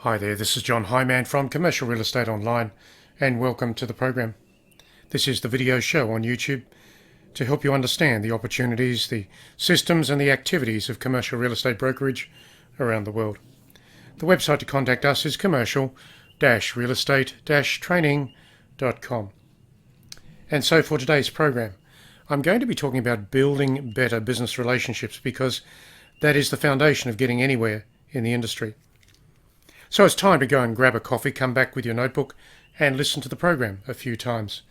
Hi there, this is John Hyman from Commercial Real Estate Online, and welcome to the program. This is the video show on YouTube to help you understand the opportunities, the systems and the activities of commercial real estate brokerage around the world. The website to contact us is commercial-realestate-training.com. And so for today's program, I'm going to be talking about building better business relationships because that is the foundation of getting anywhere in the industry. So it's time to go and grab a coffee, come back with your notebook and listen to the program a few times.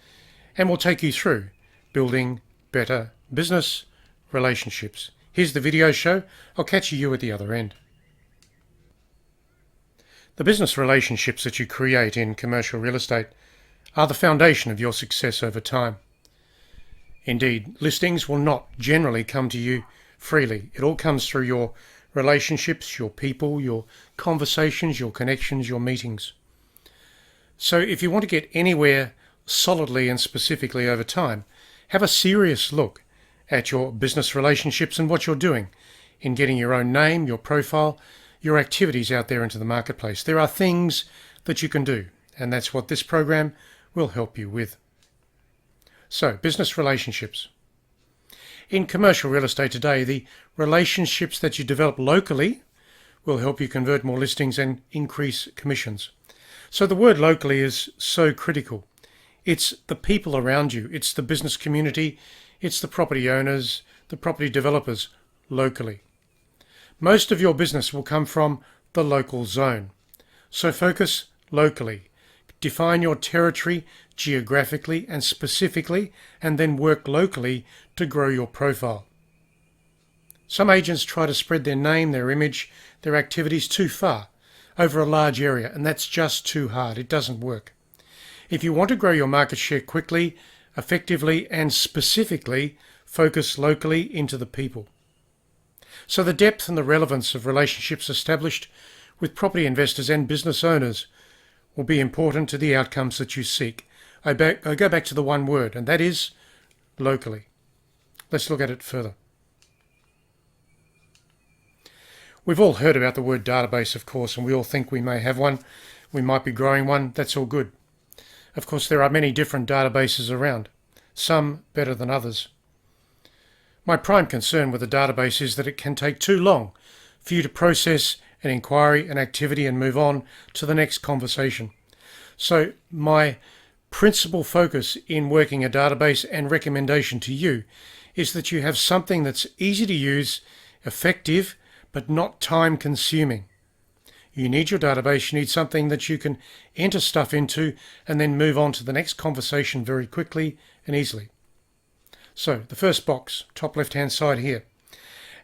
And we'll take you through building better business relationships. Here's the video show. I'll catch you at the other end. The business relationships that you create in commercial real estate are the foundation of your success over time. Indeed, listings will not generally come to you freely. It all comes through your relationships, your people, your conversations, your connections, your meetings. So if you want to get anywhere solidly and specifically over time, have a serious look at your business relationships and what you're doing in getting your own name, your profile, your activities out there into the marketplace. There are things that you can do, and that's what this program will help you with. So, business relationships. In commercial real estate today, the relationships that you develop locally will help you convert more listings and increase commissions. So the word locally is so critical. It's the people around you. It's the business community. It's the property owners, the property developers locally. Most of your business will come from the local zone. So focus locally. Define your territory geographically and specifically, and then work locally to grow your profile. Some agents try to spread their name, their image, their activities too far over a large area, and that's just too hard. It doesn't work. If you want to grow your market share quickly, effectively, and specifically, focus locally into the people. So the depth and the relevance of relationships established with property investors and business owners will be important to the outcomes that you seek. I go back to the one word, and that is locally. Let's look at it further. We've all heard about the word database, of course, and we all think we may have one. We might be growing one. That's all good. Of course, there are many different databases around, some better than others. My prime concern with a database is that it can take too long for you to process an inquiry, an activity, and move on to the next conversation. So my principal focus in working a database and recommendation to you is that you have something that's easy to use, effective, but not time consuming. You need your database, you need something that you can enter stuff into and then move on to the next conversation very quickly and easily. So the first box, top left hand side here.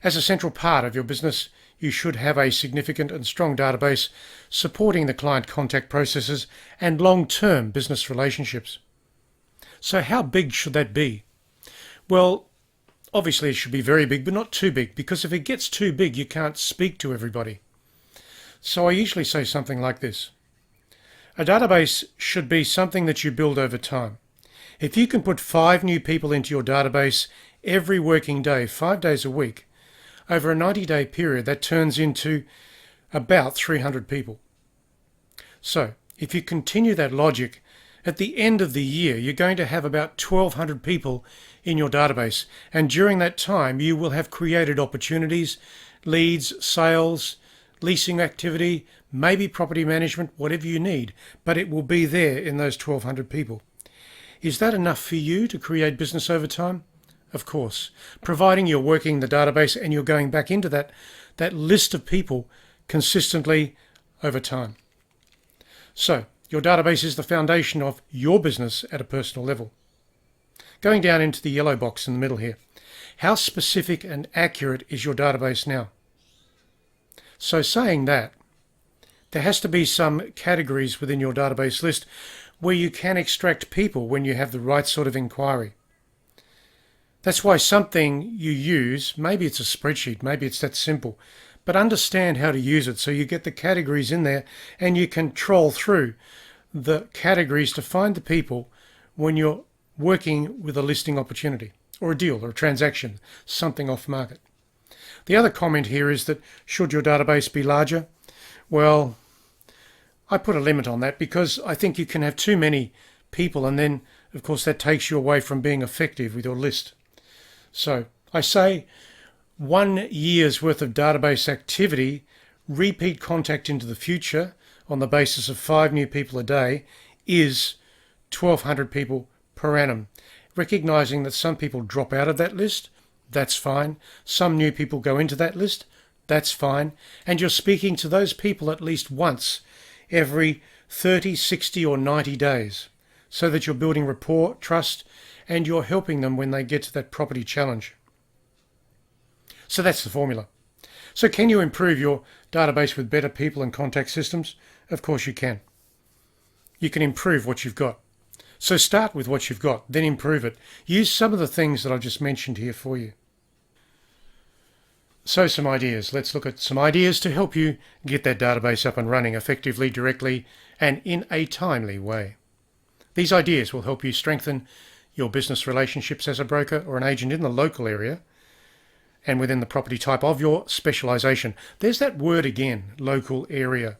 As a central part of your business, you should have a significant and strong database supporting the client contact processes and long-term business relationships. So how big should that be? Well, obviously it should be very big, but not too big, because if it gets too big, you can't speak to everybody. So I usually say something like this. A database should be something that you build over time. If you can put 5 new people into your database every working day, 5 days a week, over a 90-day period, that turns into about 300 people. So if you continue that logic, at the end of the year, you're going to have about 1,200 people in your database. And during that time, you will have created opportunities, leads, sales, leasing activity, maybe property management, whatever you need, but it will be there in those 1,200 people. Is that enough for you to create business over time? Of course, providing you're working the database and you're going back into that list of people consistently over time. So, your database is the foundation of your business at a personal level. Going down into the yellow box in the middle here, how specific and accurate is your database now? So saying that, there has to be some categories within your database list where you can extract people when you have the right sort of inquiry. That's why something you use, maybe it's a spreadsheet, maybe it's that simple, but understand how to use it so you get the categories in there and you can troll through the categories to find the people when you're working with a listing opportunity or a deal or a transaction, something off market. The other comment here is that should your database be larger? Well, I put a limit on that because I think you can have too many people, and then of course that takes you away from being effective with your list. So I say 1 year's worth of database activity, repeat contact into the future on the basis of 5 new people a day is 1,200 people per annum. Recognizing that some people drop out of that list, that's fine. Some new people go into that list, that's fine. And you're speaking to those people at least once every 30, 60 or 90 days so that you're building rapport, trust, and you're helping them when they get to that property challenge. So that's the formula. So can you improve your database with better people and contact systems? Of course you can. You can improve what you've got. So start with what you've got, then improve it. Use some of the things that I've just mentioned here for you. So some ideas. Let's look at some ideas to help you get that database up and running effectively, directly, and in a timely way. These ideas will help you strengthen your business relationships as a broker or an agent in the local area and within the property type of your specialization. There's that word again, local area.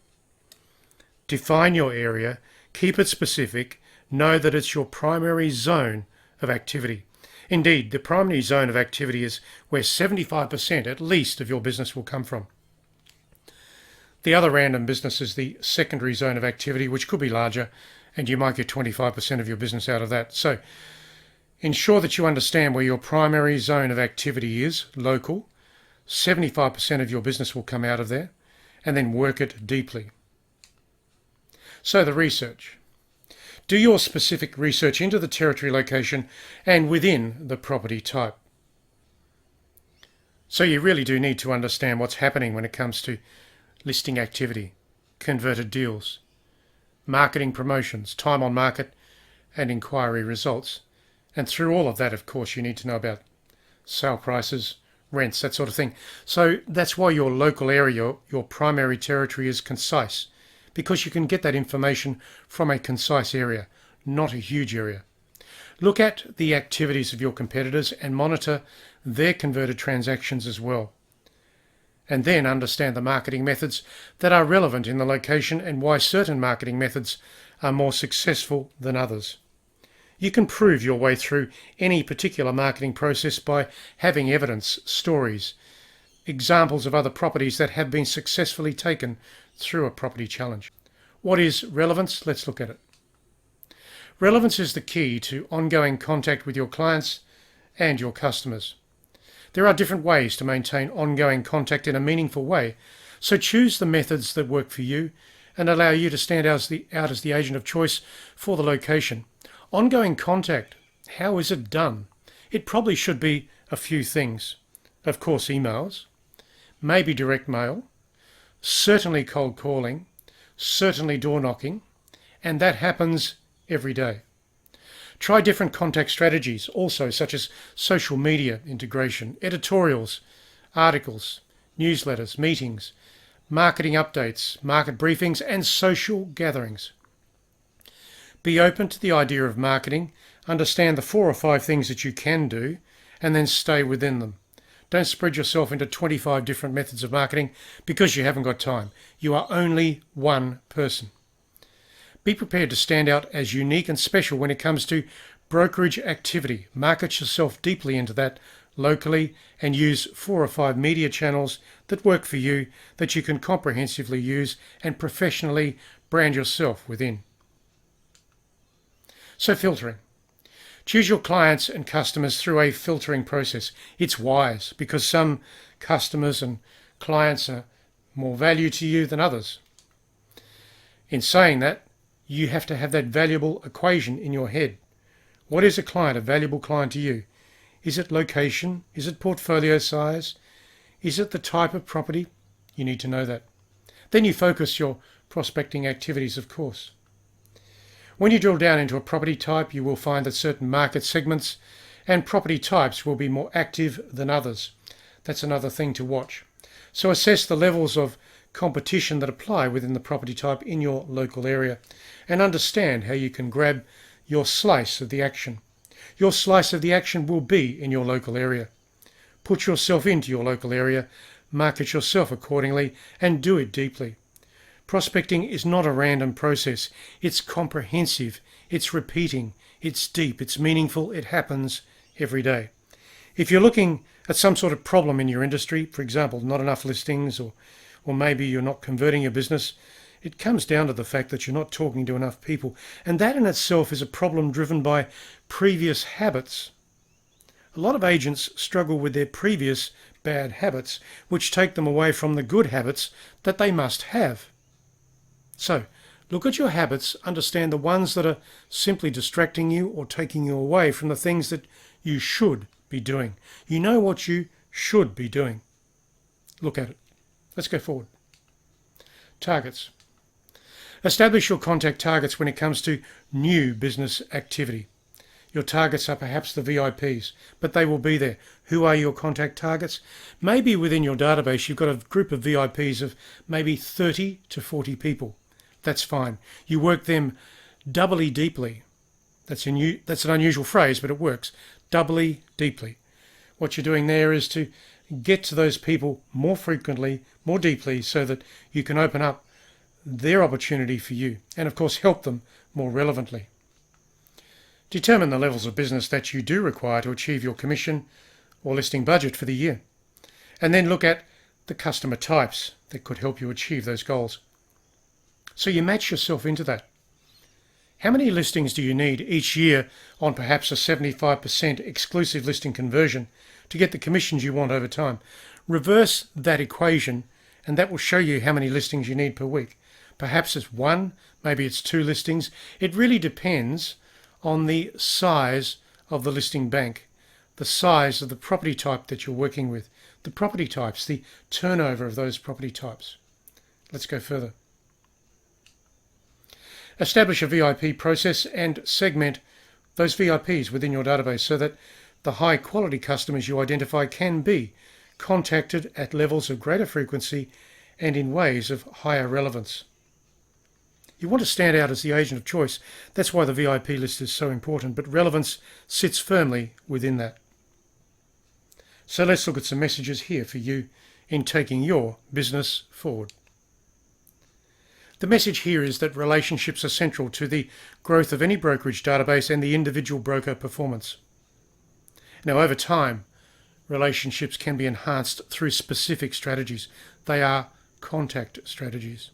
Define your area, keep it specific, know that it's your primary zone of activity. Indeed, the primary zone of activity is where 75% at least of your business will come from. The other random business is the secondary zone of activity, which could be larger, and you might get 25% of your business out of that. So ensure that you understand where your primary zone of activity is, local. 75% of your business will come out of there, and then work it deeply. So the research. Do your specific research into the territory location and within the property type. So you really do need to understand what's happening when it comes to listing activity, converted deals, marketing promotions, time on market, and inquiry results. And through all of that, of course, you need to know about sale prices, rents, that sort of thing. So that's why your local area, your primary territory, is concise, because you can get that information from a concise area, not a huge area. Look at the activities of your competitors and monitor their converted transactions as well. And then understand the marketing methods that are relevant in the location and why certain marketing methods are more successful than others. You can prove your way through any particular marketing process by having evidence, stories, examples of other properties that have been successfully taken through a property challenge. What is relevance? Let's look at it. Relevance is the key to ongoing contact with your clients and your customers. There are different ways to maintain ongoing contact in a meaningful way, so choose the methods that work for you and allow you to stand out as the agent of choice for the location. Ongoing contact, how is it done? It probably should be a few things. Of course, emails, maybe direct mail, certainly cold calling, certainly door knocking, and that happens every day. Try different contact strategies also, such as social media integration, editorials, articles, newsletters, meetings, marketing updates, market briefings, and social gatherings. Be open to the idea of marketing, understand the 4 or 5 things that you can do, and then stay within them. Don't spread yourself into 25 different methods of marketing because you haven't got time. You are only one person. Be prepared to stand out as unique and special when it comes to brokerage activity. Market yourself deeply into that locally and use 4 or 5 media channels that work for you that you can comprehensively use and professionally brand yourself within. So filtering. Choose your clients and customers through a filtering process. It's wise because some customers and clients are more value to you than others. In saying that, you have to have that valuable equation in your head. What is a client, a valuable client to you? Is it location? Is it portfolio size? Is it the type of property? You need to know that. Then you focus your prospecting activities, of course. When you drill down into a property type, you will find that certain market segments and property types will be more active than others. That's another thing to watch. So assess the levels of competition that apply within the property type in your local area and understand how you can grab your slice of the action. Your slice of the action will be in your local area. Put yourself into your local area, market yourself accordingly, and do it deeply. Prospecting is not a random process. It's comprehensive, it's repeating, it's deep, it's meaningful, it happens every day. If you're looking at some sort of problem in your industry, for example, not enough listings, or maybe you're not converting your business, it comes down to the fact that you're not talking to enough people. And that in itself is a problem driven by previous habits. A lot of agents struggle with their previous bad habits, which take them away from the good habits that they must have. So, look at your habits, understand the ones that are simply distracting you or taking you away from the things that you should be doing. You know what you should be doing. Look at it. Let's go forward. Targets. Establish your contact targets when it comes to new business activity. Your targets are perhaps the VIPs, but they will be there. Who are your contact targets? Maybe within your database you've got a group of VIPs of maybe 30 to 40 people. That's fine. You work them doubly deeply. That's an unusual phrase, but it works. Doubly deeply. What you're doing there is to get to those people more frequently, more deeply, so that you can open up their opportunity for you and, of course, help them more relevantly. Determine the levels of business that you do require to achieve your commission or listing budget for the year. And then look at the customer types that could help you achieve those goals. So you match yourself into that. How many listings do you need each year on perhaps a 75% exclusive listing conversion to get the commissions you want over time? Reverse that equation and that will show you how many listings you need per week. Perhaps it's one, maybe it's 2 listings. It really depends on the size of the listing bank, the size of the property type that you're working with, the property types, the turnover of those property types. Let's go further. Establish a VIP process and segment those VIPs within your database so that the high quality customers you identify can be contacted at levels of greater frequency and in ways of higher relevance. You want to stand out as the agent of choice. That's why the VIP list is so important, but relevance sits firmly within that. So let's look at some messages here for you in taking your business forward. The message here is that relationships are central to the growth of any brokerage database and the individual broker performance. Now, over time, relationships can be enhanced through specific strategies. They are contact strategies.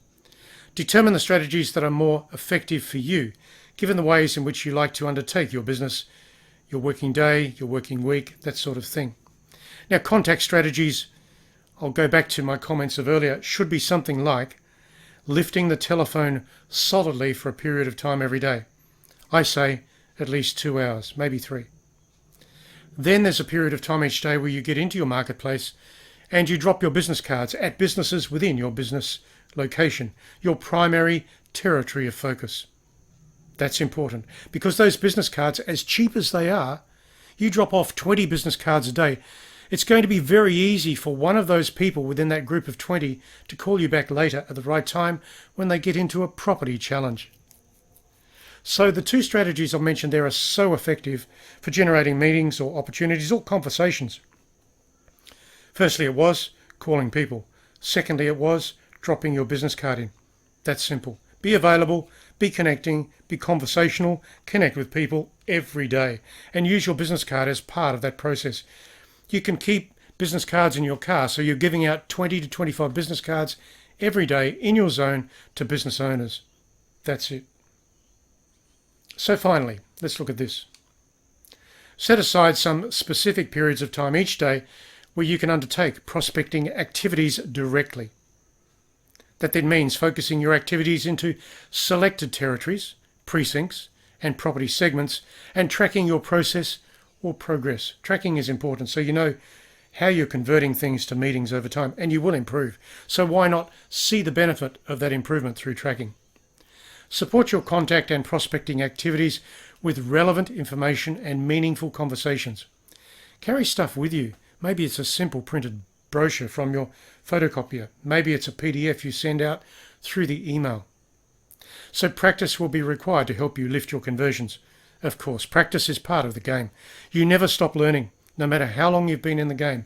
Determine the strategies that are more effective for you, given the ways in which you like to undertake your business, your working day, your working week, that sort of thing. Now, contact strategies, I'll go back to my comments of earlier, should be something like lifting the telephone solidly for a period of time every day. I say at least 2 hours, maybe 3. Then there's a period of time each day where you get into your marketplace and you drop your business cards at businesses within your business location, your primary territory of focus. That's important because those business cards, as cheap as they are, you drop off 20 business cards a day. It's going to be very easy for one of those people within that group of 20 to call you back later at the right time when they get into a property challenge. So the 2 strategies I mentioned there are so effective for generating meetings or opportunities or conversations. Firstly, it was calling people. Secondly, it was dropping your business card in. That's simple. Be available, be connecting, be conversational, connect with people every day, and use your business card as part of that process. You can keep business cards in your car, so you're giving out 20 to 25 business cards every day in your zone to business owners. That's it. So finally, let's look at this. Set aside some specific periods of time each day where you can undertake prospecting activities directly. That then means focusing your activities into selected territories, precincts, and property segments, and tracking your process or progress. Tracking is important so you know how you're converting things to meetings over time, and you will improve. So why not see the benefit of that improvement through tracking? Support your contact and prospecting activities with relevant information and meaningful conversations. Carry stuff with you. Maybe it's a simple printed brochure from your photocopier. Maybe it's a PDF you send out through the email. So practice will be required to help you lift your conversions. Of course, practice is part of the game. You never stop learning, no matter how long you've been in the game.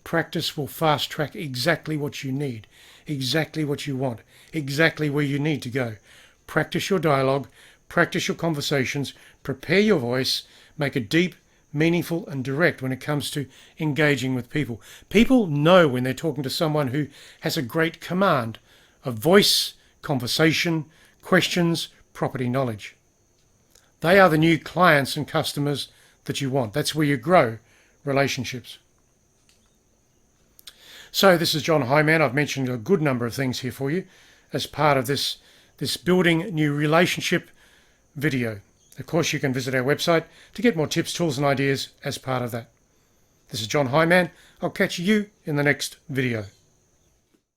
Practice will fast track exactly what you need exactly what you want, exactly where you need to go. Practice your dialogue, practice your conversations, prepare your voice, make it deep, meaningful and direct when it comes to engaging with people. People know when they're talking to someone who has a great command of voice, conversation, questions, property knowledge. They are the new clients and customers that you want. That's where you grow relationships. So this is John Hyman. I've mentioned a good number of things here for you as part of this building new relationship video. Of course, you can visit our website to get more tips, tools and ideas as part of that. This is John Hyman. I'll catch you in the next video.